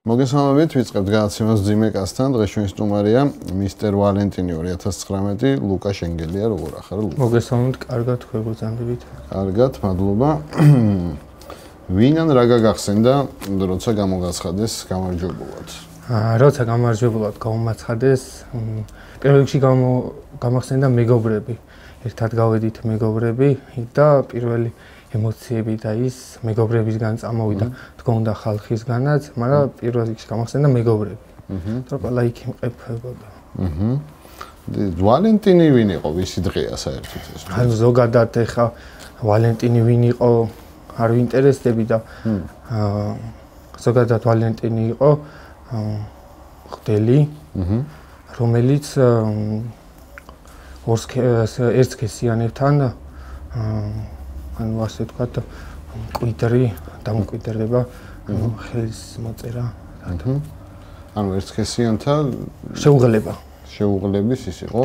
მოგესალმებით, ვიწყებთ განაცემას ძიმეკასთან. დღეს ჩვენი სტუმარია მისტერ ვალენტინი 2019 ლუკა შენგელია. როგორ ახარ ლუკა? მოგესალმებით, კარგად გვეგოძანდებით. კარგად, მადლობა. ვინან რა გაგახსენდა, როცა გამოგაცხადეს გამარჯვებულად? როცა გამარჯვებულად გამომაცხადეს, პირველ რიგში გამახსენდა მეგობრები. ერთად გავედით მეგობრები და პირველი ემოციები და ის მეგობრებისგან წამოვიდა, თქონდა ხალხისგანაც, მაგრამ პირველ რიგში გამახსენდა მეგობრები. და ყველა იქ იმყოფებოდა. ვალენტინი ვინ იყო, ვისი დღეა საერთოდ ეს? ანუ ზოგადად ეხა ვალენტინი ვინ იყო, არ ვინტერესდები და ზოგადად ვალენტინი იყო ხდელი, რომელიც ერთსქესიანებთან ანუ ასე ვთქვათ, მკვიდრი დამკვიდრება, ხელის მოწერა. ანუ ერთსქესიანთა შეუღლების ის იყო?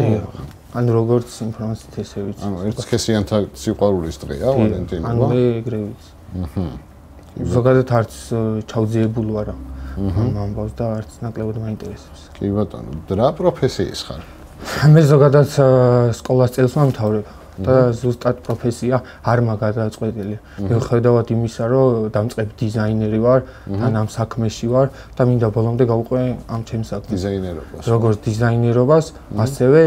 ანუ როგორც ინფორმაციით ესე ვიცი. ანუ ერთსქესიანთა სიყვარულის დღეა ვალენტინობა? ანუ მე ეგრე ვიცი. ზოგადად არც ჩავძიებული ვარ ამ ამბავს და არც ნაკლებად მაინტერესებს. კი ბატონო, რა პროფესიის ხარ? მე ზოგადად სკოლას წელს ვამთავრებ. და ზუსტად პროფესია არ მაგადაწყვეტილი. მიუხედავად იმისა, რომ დამწყებ დიზაინერი ვარ, ან ამ საქმეში ვარ და მინდა ბოლომდე გავუყვე ამ ჩემს საქმეს. დიზაინერობას. როგორც დიზაინერობას, ასევე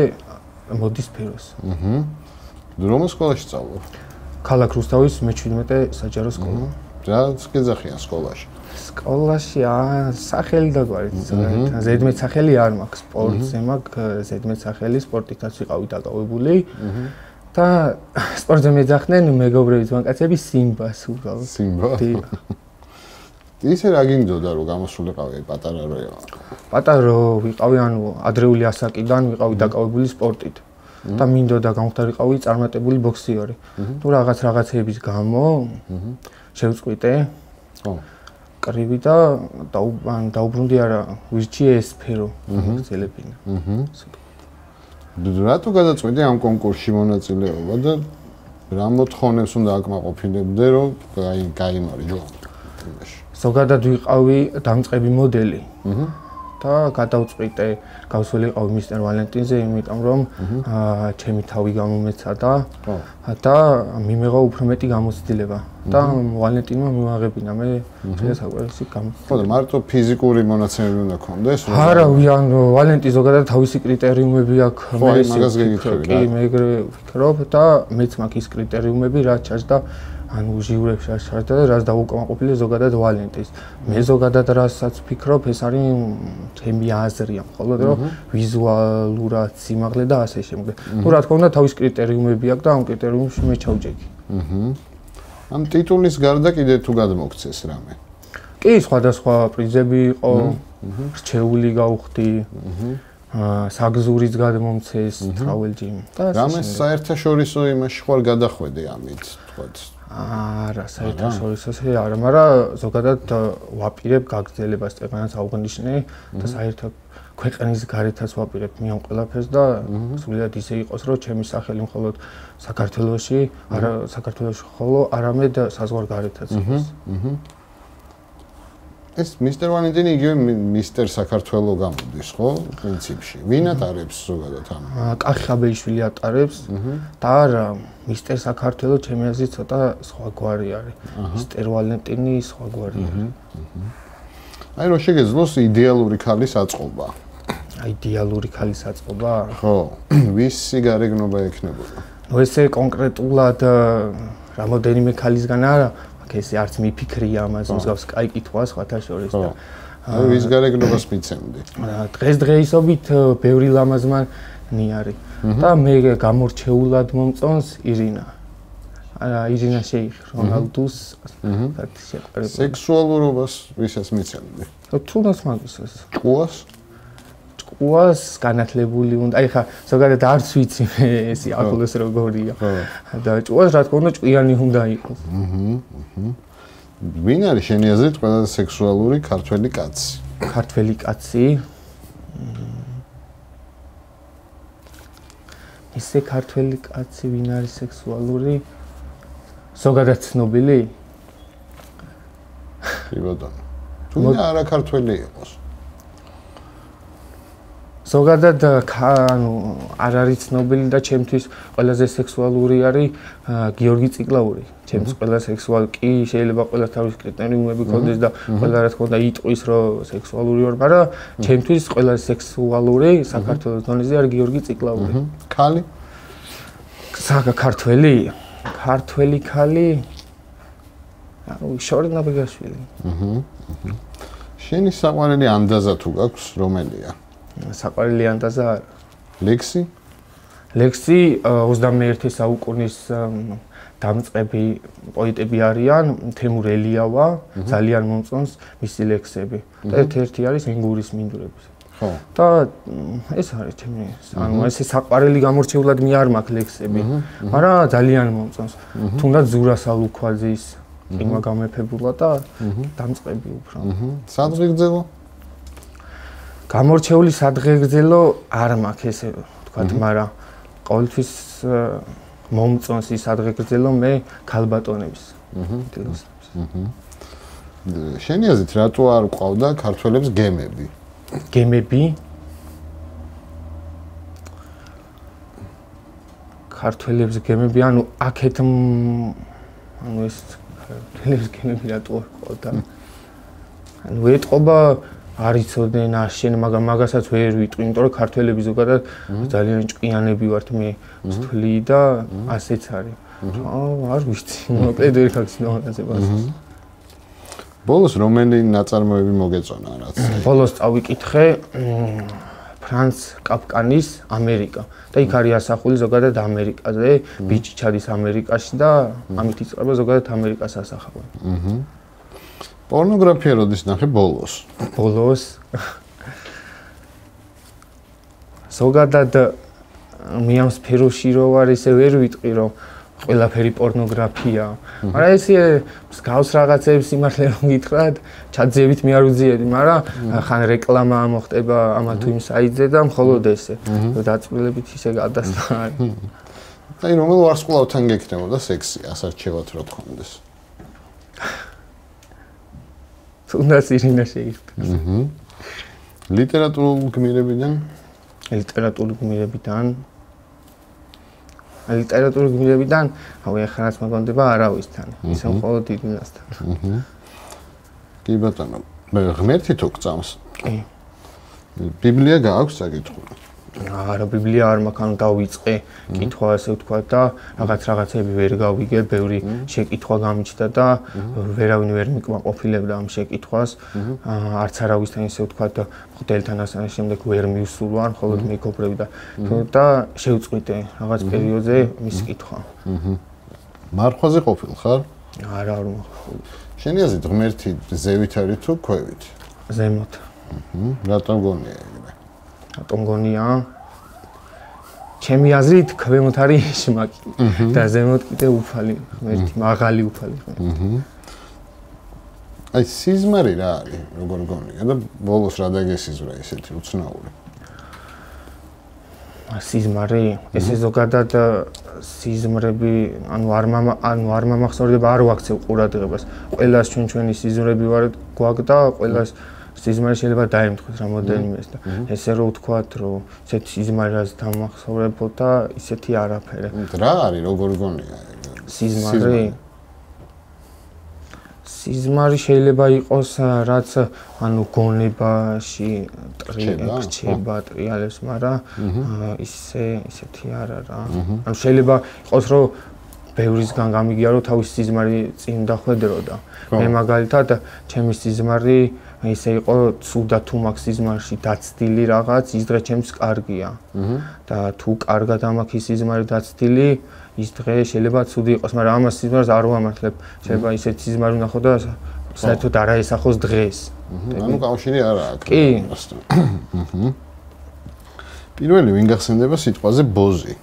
მოდის სფეროს. რომელ სკოლაში სწავლობ? ქალაქ რუსთავის მე-17 საჯარო სკოლა. რაც გეძახიან სკოლაში? სკოლაში სახელი დაგვარით, ზედმეტ სახელი არ მაქვს, სპორტზე მაქვს ზედმეტ სახელი, სპორტითაც ვიყავი დაკავებული. და სპორტზე მეძახდნენ მეგობრების მანკაცები სიმბას უბრალოდ. სიმბა? ისე რა გინდოდა რომ გამოსულიყავი პატარა რო? პატარა ვიყავი, ანუ ადრეული ასაკიდან ვიყავი დაკავებული სპორტით. და მინდოდა გამختارიყავი წარმატებული ბოქსიორი. თუ რაღაცეების გამო შევწყვიტე. კრივი და დაუბრუნდი არა, ვირჩიე ეს სფერო გრძელებინა. რატო გადაწყვეტე ამ კონკურსში მონაწილეობა და რა მოთხოვნებს უნდა აკმაყოფილებდე, რომ გაიმარჯვო? ზოგადად ვიყავი დამწყები მოდელი. და გადავწყვიტე გავსულიყავი მისტერ ვალენტინზე, იმიტომ რომ ჩემი თავი გამომეცადა და მიმეღა უფრო მეტი გამოცდილება. და ვალენტინმა მივაღებინა მე შესაძლებელი გამოცდილება. ხო და მარტო ფიზიკური მონაცემები უნდა გქონდეს? არა, ვალენტი ზოგადად თავისი კრიტერიუმები აქვს. კი, მე ეგრე ვფიქრობ და მეც მაქვს ის კრიტერიუმები, რაც ჩაჯდა ანუ ჟიურებს ჩაჯდა და რაც დაუკმაყოფილე ზოგადად ვალენტის. მე ზოგადად რასაც ვფიქრობ, ეს არის ჩემი აზრია, მხოლოდ რომ ვიზუალურად სიმაღლე და ასე შემდეგ. თუ რა თქმა უნდა თავის კრიტერიუმები აქვს და ამ კრიტერიუმებში მე ჩავჯექი. ამ ტიტულის გარდა კიდე თუ გადმოგცეს რამე? კი, სხვადასხვა პრიზები იყო, რჩეული გავხდი, საგზურიც გადმომცეს, travel gym და ასე. რამე საერთაშორისო იმაში ხარ გადახვედი ამით, თქვათ? არა, საერთაშორისო არა, მაგრამ ზოგადად ვაპირებ გაგრძელებას წეგანაც აუღნიშნე და საერთოდ ქვეყნის გარეთაც ვაპირებ მე ამ ყველაფერს და სულიად ისე იყოს, რომ ჩემი სახელი მხოლოდ საქართველოში, არა საქართველოში ხოლო არამედ საზღვარგარეთაც იყოს. ეს მისტერ ვალენტინი იგივე მისტერ საქართველო გამოდის, ხო? პრინციპში. ვინ ატარებს ზოგადად ამ? კახი ხაბეიშვილი ატარებს და არა, მისტერ საქართველო ჩემი აზრით ცოტა სხვაგვარი არის. მისტერ ვალენტინი სხვაგვარი არის. აი რომ შეგეძლოს იდეალური ქალის აწყობა. იდეალური ქალის აწყობა? ხო, ვისი გარეგნობა ექნებოდა? ესე კონკრეტულად რამოდენიმე ქალისგან არა, ესე არც მიფიქრია ამას, მსგავს კაი კითხვა სხვათა შორის და ვის გარეგნობას მიცემდი? დღესდღეობით ბევრი ლამაზმანი არის და მე გამორჩეულად მომწონს ირინა. ირინა შეიხი რონალდუს შეყვარებული. სექსუალურობას ვისაც მიცემდი? თუნდაც მაგისას. ჭკუას? ჭკუას განათლებული უნდა. აი ხა ზოგადად არც ვიცი მე ეს ახლოს როგორია. და ჭკუას რა თქმა უნდა ჭკვიანი უნდა იყოს. ვინ არის შენი აზრით ყველაზე სექსუალური ქართველი კაცი? ქართველი კაცი? ისე ქართველი კაცი ვინ არის სექსუალური? ზოგადად ცნობილი? კი ბატონო. თუნდაც არა ქართველი იყოს. ზოგადად ანუ არ არის ცნობილი და ჩემთვის ყველაზე სექსუალური არის გიორგი ციკლაური. ჩემთვის ყველა სექსუალი კი შეიძლება ყველა თავის კრიტერიუმები ქონდეს და ყველა რა თქმა უნდა იტყვის რომ სექსუალური ვარ, მაგრამ ჩემთვის ყველა სექსუალური საქართველოს დონეზე არის გიორგი ციკლაური. ქალი? ქართველი ქალი შორი ნაბიგაშვილი. შენი საყვარელი ანდაზა თუ გაქვს რომელია? საყვარელი ანდაზა ლექსი? ლექსი 21 საუკუნის დამწყები პოეტები არიან, თემურ ელიავა, ძალიან მომწონს მისი ლექსები. და ერთ-ერთი არის ენგურის მინდვრები. ხო. და ეს არის ჩემი, ანუ ესე საყვარელი გამორჩეულად მე არ მაქვს ლექსები, მაგრამ ძალიან მომწონს. თუნდაც ზურა სალუქვაძის ყინვა გამეფებულა და დამწყები უფრო. სადღეგრძელო? გამორჩეული სადღეგრძელო არ მაქვს ესე ვთქვათ, მაგრამ ყოველთვის მომწონს ის სადღეგრძელო მე ქალბატონების. შენი აზრით რატო არ ყავდა ქართველებს გემები? გემები? ქართველებს გემები, ანუ აქეთ ანუ ეს ქართველებს გემები რატო არ ყავდა? ანუ ეტყობა არ იცოდნენ აშენ, მაგრამ მაგასაც ვერ ვიტყვი, იმიტომ რომ ქართველები ზოგადად ძალიან ჭკვიანები ვართ მე ვთვლი და ასეც არის. არ ვიცი, მოკლედ ვერ გაქვს ნოაზებას. ბოლოს რომელი ნაწარმოები მოგეწონა რაც? ბოლოს წავიკითხე ფრანც კაფკანის ამერიკა და იქ არის ასახული ზოგადად ამერიკაზე, ბიჭი ჩადის ამერიკაში და ამით იწყება ზოგადად ამერიკას ასახავენ. პორნოგრაფია როდის ნახე ბოლოს? ბოლოს ზოგადად მე ამ სფეროში რო ვარ ისე ვერ ვიტყვი რომ ყველაფერი პორნოგრაფია. მაგრამ ესე მსგავს რაღაცებს იმართლე რომ გითხრათ, ჩაძევით მე არ ვძიები, მაგრამ ხან რეკლამა მოხდება ამა თუ იმ საიტზე და მხოლოდ ესე. დაწვრილებით ისე გადასვლა არის. აი რომელ ვარსკვლავთან გექნებოდა სექსი, ასარჩევად რო თქონდეს. თუნდაც ირინა შეირთმევს. ლიტერატურულ გმირებიდან? ლიტერატურული გმირებიდან, ახლა რაც მოგონდება არავისთან, ისე მხოლოდ ირინასთან. კი ბატონო, ღმერთი თუ გწამს? კი. ბიბლია გააქვს საკითხული? არა, ბიბლია არ მაქვს, ანუ დავიწყე კითხვა ასე ვთქვა და რაღაცები ვერ გავიგე, ბევრი შეკითხვა გამიჩნდა და ვერავინ ვერ მიკმაყოფილებდა ამ შეკითხვას. არც არავისთან ისე ვთქვა და ხუთელთან ასანის შემდეგ ვერ მივსულვარ, მხოლოდ მეკობრები და შევწყვიტე რაღაც პერიოდზე მის კითხვა. მარხვაზე ყოფილ ხარ? არა, არ მაქვს. შენი აზრით ღმერთი ზევით არის თუ ქვევით? ზემოთ. რატომ გონია ეგრე? რატომ გონია? ჩემი აზრით ქვემოთ არის შმაკი და ზემოთ კიდე უფალი ღმერთი, მაღალი უფალი ღმერთი. აი სიზმარი რა არის, როგორ გონია და ბოლოს რა დაგესიზვრა ესეთი უცნაური? სიზმარი, ესე ზოგადად სიზმრები, ანუ არ მომახსოვრდება, არ ვაქცევ ყურადღებას. ყველას ჩვენი სიზმრები გვაქვს და ყველას სიზმარი შეიძლება დაემთხოს რამოდენიმეს და ესე რომ ვთქვათ, რომ ესეთი სიზმარი რაც დამახსოვრებო და ისეთი არაფერი. რა არის, როგორ გონია? სიზმარი შეიძლება იყოს რაც ანუ გონებაში რჩება, ტრიალებს, მაგრამ ისეთი არ არა. ანუ შეიძლება იყოს რომ ბევრისგან გამიგია რომ თავის სიზმარი წინ დახვედროდა. მე მაგალითად ჩემი სიზმარი ისე იყო ცუდა თუ მაქვს სიზმარში დაცდილი რაღაც, ის დღე ჩემს კარგია. და თუ კარგად ამაქვს ის სიზმარი დაცდილი, ის დღე შეიძლება ცუდი იყოს, მაგრამ ამას სიზმარს არ ვამართლებ. შეიძლება ისეთი სიზმარი ვნახო და საერთოდ არ აესახოს დღეს. ანუ კავშირი არა აქვს. კი. პირველი ვინ გახსენდება სიტყვაზე ბოზი?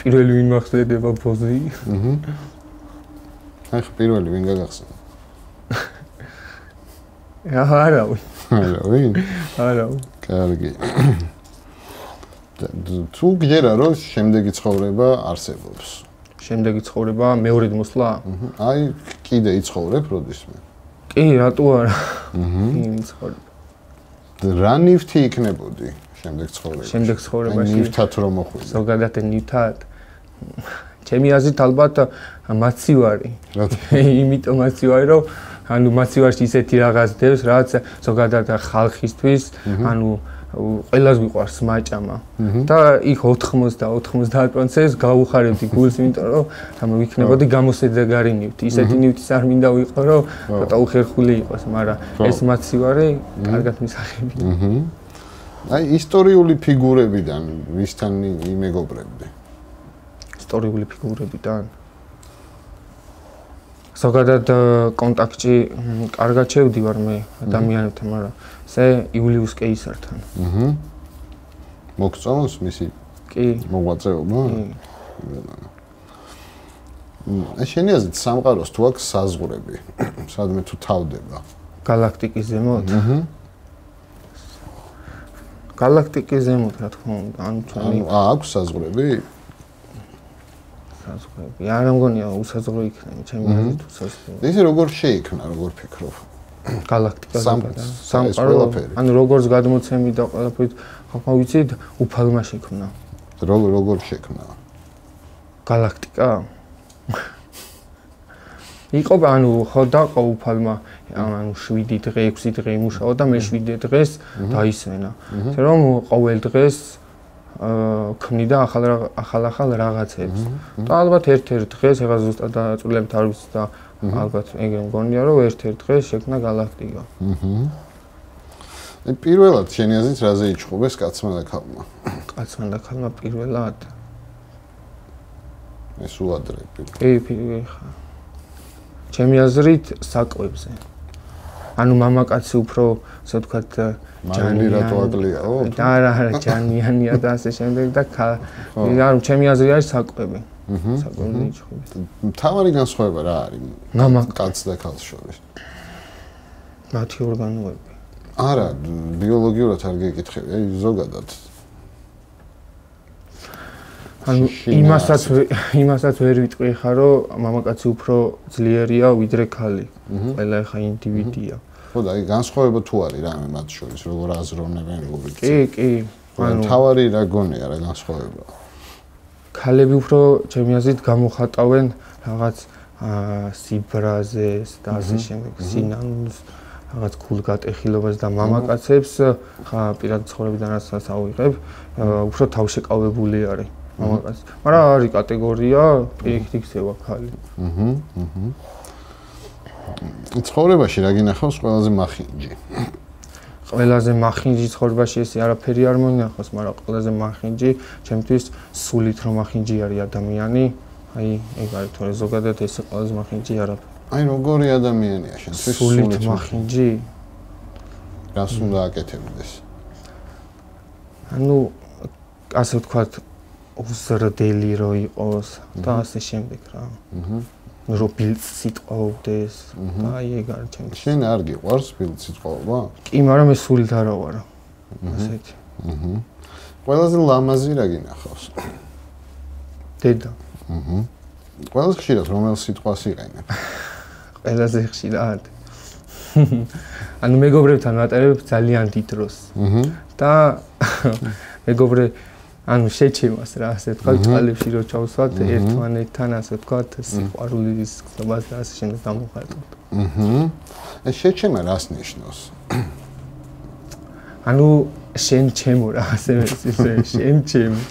პირველი ვინ მახსენდება ბოზი? ახ პირველი ვინ გაგახსენდა? არავინ. არავინ? არავინ. კარგი. თუ გჯერა რომ შემდეგი ცხოვრება არსებობს. შემდეგი ცხოვრება მეორედ მოსვლა? აი, კიდე იცხოვრებ როდისმე? კი, რატო არა? იცხოვრებ. რა ნივთი იქნებოდი შემდეგ ცხოვრებაში? შემდეგ ცხოვრებაში ნივთად რომ მოხვიდე. ზოგადად ნივთად. ჩემი აზრით ალბათ მაცივარი. იმიტომ მაცივარი, რომ ანუ მაცივარში ისეთი რაღაც დევს, რაც ზოგადად ხალხისთვის, ანუ ყველას მიყვარს მაჭამა. და იქ 80% გავუხარებდი გულს, იმიტომ რომ ანუ იქნებოდი გამოსადეგარი ნივთი. ისეთი ნივთის არ მინდა ვიყო, რომ ცოტა უხერხული იყოს, მაგრამ ეს მაცივარი კარგად მისახებია. აი, ისტორიული ფიგურებიდან ვისთან იმეგობრებდი? ისტორიული ფიგურებიდან? ზოგადად კონტაქტში კარგად შევდივარ მე ადამიანებთან, მაგრამ ესე იულიუს კეისართან. მოგწონს მისი? კი. მოღვაწეობა? კი. შენი აზრით სამყაროს თუ აქვს საზღვრები, სადმე თუ თავდება? გალაქტიკის ზემოთ? გალაქტიკის ზემოთ, რა თქმა უნდა, ანუ აქვს საზღვრები? საზღვრები. არ მგონია უსაზღვრო იქნება, ჩემი აზრით უსაზღვრო. ისე როგორ შეიქმნა, როგორ ფიქრობ? გალაქტიკა სამყარო, ანუ როგორც გადმოცემი და ყველაფერი, ხო ვიცით, უფალმა შექმნა. როგორ შექმნა? გალაქტიკა? იყო, ანუ ხო დაყო უფალმა, ანუ 7 დღე, 6 დღე იმუშავა და მე 7 დღეს დაისვენა. რომ ყოველ დღეს ქმნიდა ახალ რაღაცებს. და ალბათ ერთ-ერთ დღეს, ეხლა ზუსტად დაწვრილებთ არ ვიცი და ალბათ ეგრე მგონია, რომ ერთ-ერთ დღეს შექმნა გალაქტიკა. პირველად შენი აზრით რაზე იჩხუბეს კაცმა და ქალმა? კაცმა და ქალმა პირველად? ეს უადრები. კი, ხა. ჩემი აზრით საკვებზე. ანუ მამაკაცი უფრო, ასე ვთქვათ, ჯანი რატო აკლიაო? არა, ჯანიანია და ასე შემდეგ და ანუ ჩემი აზრით არის საკვები. საკვებზე იჩხუბეს. მთავარი განსხვავება რა არის კაცს და ქალს შორის? მათი ორგანოები. არა, ბიოლოგიურად არ გეკითხები, აი ზოგადად. ანუ იმასაც ვერ ვიტყვი ხა, რომ მამაკაცი უფრო ძლიერია ვიდრე ქალი. ყველა ხა ინდივიდია. ხო და აი განსხვავება თუ არის რამე მათ შორის, როგორ აზროვნებენ, როგორ კი, კი. ანუ თავარი რა გონია რა განსხვავება? ქალები უფრო ჩემი აზრით გამოხატავენ რაღაც სიბრაზეს და ასე შემდეგ, სინანულს, რაღაც გულგატეხილობას და მამაკაცებს ხა პირად ცხოვრებიდან რასაც ავიღებ, უფრო თავშეკავებული არის მამაკაცი. მაგრამ არის კატეგორია, პირიქით იქცევა ქალი. ცხოვრებაში რა გინახავს ყველაზე მახინჯი? ყველაზე მახინჯი ცხოვრებაში ესე არაფერი არ მოინახავს, მაგრამ ყველაზე მახინჯი ჩემთვის სულით რომ მახინჯი არის ადამიანი, აი ეგ არის თორე ზოგადად ესე ყველაზე მახინჯი არაფერი. აი როგორი ადამიანია შენთვის სულით მახინჯი? რას უნდა აკეთებდეს? ანუ ასე ვთქვათ უზრდელი რო იყოს და ასე შემდეგ რა. რო ბილდს სიტყვაობდეს და აი ეგ არის ჩემთვის. შენ არ გიყვარს ბილდს სიტყვაობა? კი, მაგრამ მე სულით არა ვარ. ასეთი. ყველაზე ლამაზი რა გინახავს? დედა. ყველაზე ხშირად რომელ სიტყვას იყენებ? ყველაზე ხშირად. ანუ მეგობრებთან ვატარებ ძალიან დიდ დროს. და მეგობრე ანუ შეჩემას რა, ასე ვთქვათ, წყალებში რო ჩავსვათ ერთმანეთთან, ასე ვთქვათ, სიყვარულის გზნობას და ასე შემდეგ გამოხატავთ. ეს შეჩემა რას ნიშნავს? ანუ შენ ჩემო რა, ასე ისე შენ ჩემო.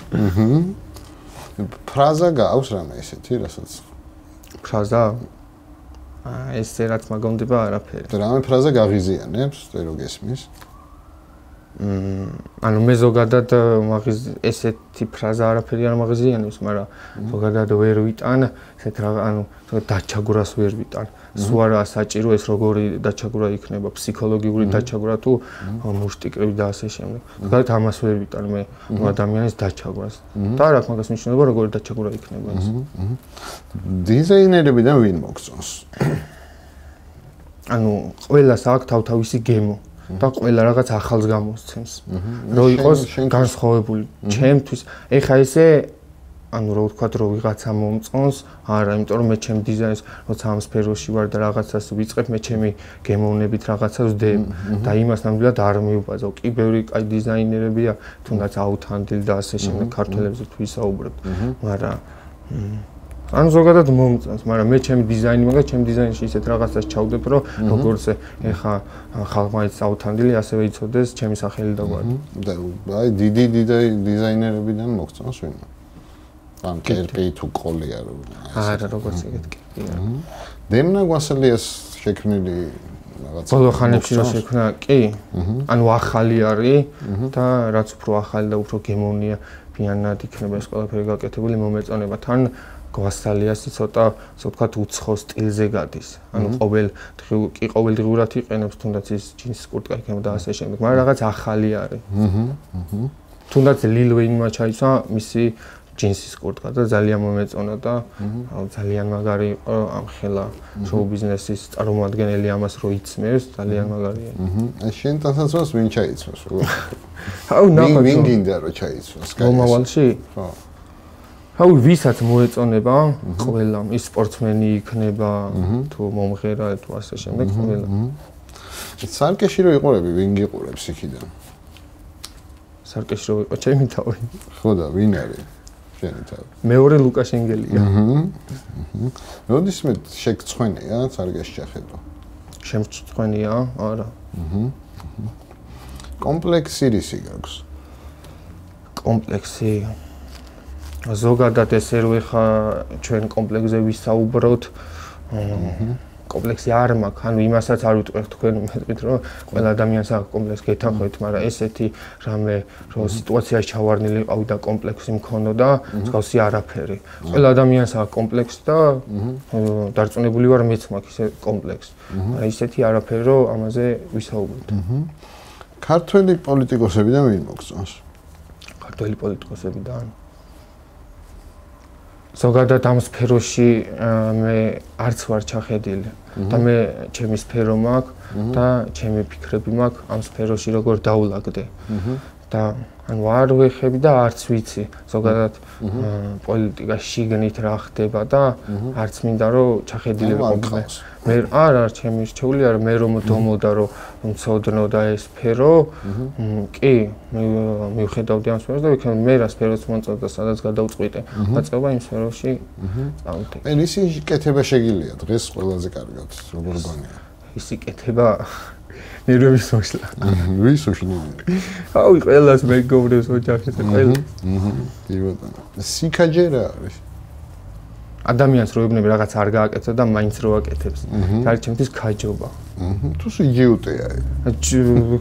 ფრაზა გაქვს რამე ესეთი, რასაც? ფრაზა? ესე რაც მაგონდება არაფერი. და რამე ფრაზა გაღიზიანებს, რო გესმის? ანუ მე ზოგადად ესეთი ფრაზა არაფერი არ მაღიზიანებს, მაგრამ ზოგადად ვერ ვიტან, ესეთ რა, ანუ დაჩაგვრას ვერ ვიტან. სულ არა საჭირო ეს როგორი დაჩაგვრა იქნება, ფსიქოლოგიური დაჩაგვრა თუ მუშტიკები და ასე შემდეგ. ზოგადად ამას ვერ ვიტან მე ადამიანის დაჩაგვრას. და რა აქვს მაგას მნიშვნელობა, როგორი დაჩაგვრა იქნება ეს. დიზაინერებიდან ვინ მოგწონს? ანუ ყველას აქვს თავთავისი გემო. და ყველა რაღაც ახალს გამოსცემს. რო იყოს განსხვავებული. ჩემთვის ეხა ესე ანუ რა ვთქვათ, რომ ვიღაცა მომწონს, არა, იმიტომ რომ მე ჩემ დიზაინს, როცა ამ სფეროში ვარ და რაღაცას ვიწყებ, მე ჩემი გემოვნებით რაღაცას ვდებ და იმას ნამდვილად არ მივბაზავ. კი, ბევრი კაი დიზაინერებია, თუნდაც აუთანდილი და ასე შემდეგ ქართველებზე თუ ვისაუბრებთ, მაგრამ ან ზოგადად მომწონს, მაგრამ მე ჩემი დიზაინი მაგას, ჩემ დიზაინში ისეთ რაღაცას ჩავდებ, რომ როგორც ეხა ხალხმა აუთანდილი ასევე იცოდეს ჩემი სახელი და გვარი. და აი დიდი დიზაინერებიდან მოგწონს ვინმე? ან კერპი თუ ყოლია რო. არა, როგორც ეგეთ კერპია. დემნა გვასელიას შექმნილი რაღაცა. ბოლო ხანებში რო შექმნა, კი. ანუ ახალი არის და რაც უფრო ახალი და უფრო გემოვნია, ფიანად იქნება ეს ყველაფერი გაკეთებული მომეწონება. თან გვასალიასი ცოტა, ასე ვთქვათ, უცხო სტილზე გადის. ანუ ყოველდღიურად იყენებს თუნდაც ის ჯინსის კურტკა იქნება და ასე შემდეგ, მაგრამ რაღაც ახალი არის. თუნდაც ლილ ვეინმა ჩაიცვა მისი ჯინსის კურტკა და ძალიან მომეწონა და ძალიან მაგარი იყო ამ ხელა შოუ ბიზნესის წარმომადგენელი ამას რო იცმევს, ძალიან მაგარია. ეს შენ თანაცმას ვინ ჩაიცვას? აუ ნახოთ. ვინ გინდა რომ ჩაიცვას? მომავალში? ხო. აუ ვისაც მოეწონება, ყველა ის სპორტსმენი იქნება, თუ მომღერა, თუ ასე შემდეგ, ყველა. სარკეში რო იყურები, ვინ გიყურებს იქიდან? სარკეში რო იყო ჩემი თავი. ხო და ვინ არის? შენი თავი. მეორე ლუკა შენგელია. როდისმე შეგწხვენია სარკეში ჩახედო? შემწხვენია? არა. კომპლექსი რისი გაქვს? კომპლექსი ზოგადად ესე რო ეხა ჩვენ კომპლექსზე ვისაუბროთ, კომპლექსი არ მაქვს, ანუ იმასაც არ ვიტყვეთ თქვენ მეტყვით რომ ყველა ადამიანს აქვს კომპლექსი გეთანხმებით, მაგრამ ესეთი რამე რომ სიტუაციაში ჩავარდნილი ყავი და კომპლექსი მქონოდა, მსგავსი არაფერი. ყველა ადამიანს აქვს კომპლექსი და დარწმუნებული ვარ მეც მაქვს ისე კომპლექსი. მაგრამ ისეთი არაფერი რომ ამაზე ვისაუბროთ. ქართველი პოლიტიკოსებიდან ვინ მოგწონს? ქართველი პოლიტიკოსებიდან ზოგადად ამ სფეროში მე არც ვარ ჩახედილი და მე ჩემი სფერო მაქვს და ჩემი ფიქრები მაქვს ამ სფეროში როგორ დაულაგდე და ანუ არ ვეხები და არც ვიცი ზოგადად პოლიტიკაში შიგნით რა ხდება და არც მინდა რომ ჩახედილი ვიყო მე არა ჩემი რჩეული არა მე რომ დომოდა რომ მცოდნო და ეს სფერო კი მივხედავდი ამ სფეროს და ვიქნები მე რა სფეროს მომწონდა სადაც გადავწყვიტე დაწყება იმ სფეროში წავიდე მე ისი კეთება შეგილია დღეს ყველაზე კარგად როგორ გონია ისი კეთება ნერვების მოშლა ვის უშლები აუ ყველას მეგობრებს ოჯახის ყველა კი ბატონო სიკაჯე რა არის ადამიანს რო ებნები რაღაც არ გააკეთებს და მაინც რო აკეთებს. და არის ჩემთვის ქაჯობა. თუ სიჯიუტეა.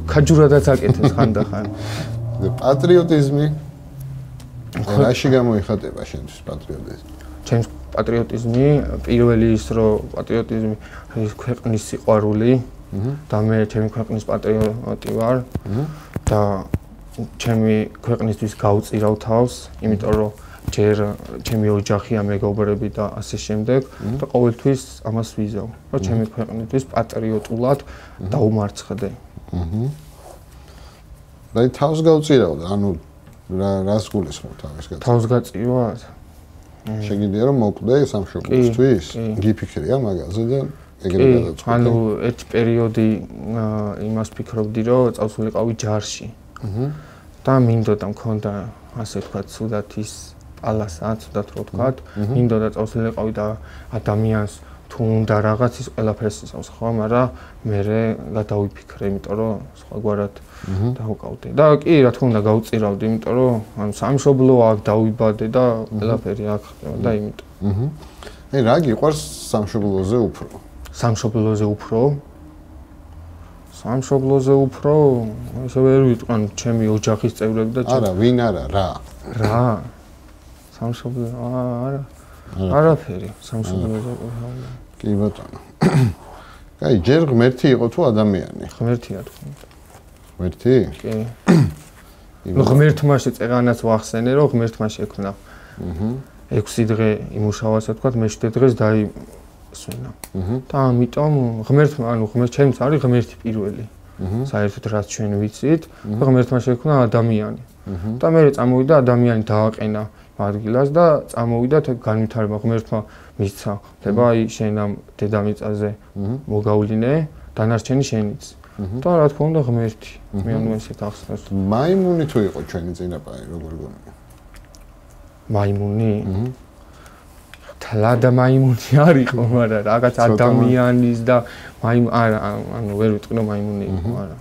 ქაჯურადაც აკეთებს ხანდახან. პატრიოტიზმი. რაში გამოიხატება შენთვის პატრიოტიზმი? ჩემს პატრიოტიზმი პირველი ის რომ პატრიოტიზმი ის ქვეყნის სიყვარული და მე ჩემი ქვეყნის პატრიოტი ვარ და ჩემი ქვეყნისთვის გავწირავ თავს, იმიტომ რომ ჯერ ჩემი ოჯახია მეგობრები და ასე შემდეგ და ყოველთვის ამას ვიზავ რომ ჩემი ქვეყნისთვის პატრიოტულად დაუმარცხდე. და თავს გავწირავდა, ანუ რას გულისხმობ თავის გაწირავ? თავს გაწირვას? შეგიძლია რომ მოკვდე სამშობლოსთვის? გიფიქრია მაგაზე და ეგრე გადაწყვეტე. ანუ ერთი პერიოდი იმას ფიქრობდი რომ წავსულიყავი ჯარში. და მინდოდა მქონდა ასე ვთქვათ სუდათ ის პალასა, ცუდად რო ვთქვათ, მინდოდა წავსულიყავი და ადამიანს თუ უნდა რაღაც ის ყველაფერს ისავს ხო, მაგრამ მე გადავიფიქრე, იმიტომ რომ სხვაგვარად დავყავდი. და კი, რა თქმა უნდა, გავწირავდი, იმიტომ რომ ანუ სამშობლო აქ დავიბადე და ყველაფერი აქ ხდება და იმიტომ. აი, რა გიყვარს სამშობლოზე უფრო? სამშობლოზე უფრო? სამშობლოზე უფრო? ესე ვერ ვიტყვი, ანუ ჩემი ოჯახის წევრები და არა, ვინ არა, რა? რა? სამშობლო არა არაფერი სამშობლოზე კი ბატონო კაი ჯერ ღმერთი იყო თუ ადამიანი ღმერთია თქო ღმერთი კი ნუ ღმერთმა შეწეღანაც ვახსენე რომ ღმერთმა შექმნა 6 დღე იმუშავა ასე ვთქვათ მე-7 დღეს დაისვენა და ამიტომ ღმერთმა ანუ ჩემს არის ღმერთი პირველი საერთოდ რაც ჩვენ ვიცით და ღმერთმა შექმნა ადამიანი და მე წამოვიდა ადამიანი დააყენა ადგილას და წამოვიდათ განვითარება ღმერთმა მისცა. ხდება აი შენ ამ დედამიწაზე მოგავლინე, დანარჩენი შენიც. და რა თქმა უნდა ღმერთი. მე ანუ ესეთ ახსნას. მაიმუნი თუ იყო ჩვენი წინაპარი, როგორ გონია? მაიმუნი? თლადა მაიმუნი არ იყო, მაგრამ რაღაც ადამიანის და არა, ანუ ვერ ვიტყვინო მაიმუნი იყო, არა.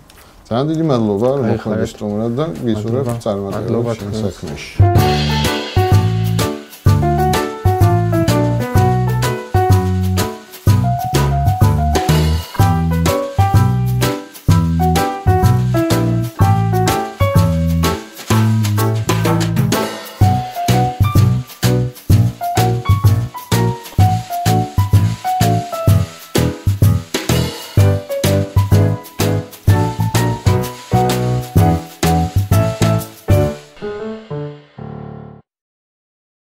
ძალიან დიდი მადლობა, რომ მოხდით სტუმრად და გისურვებთ წარმატებებს საქმეში.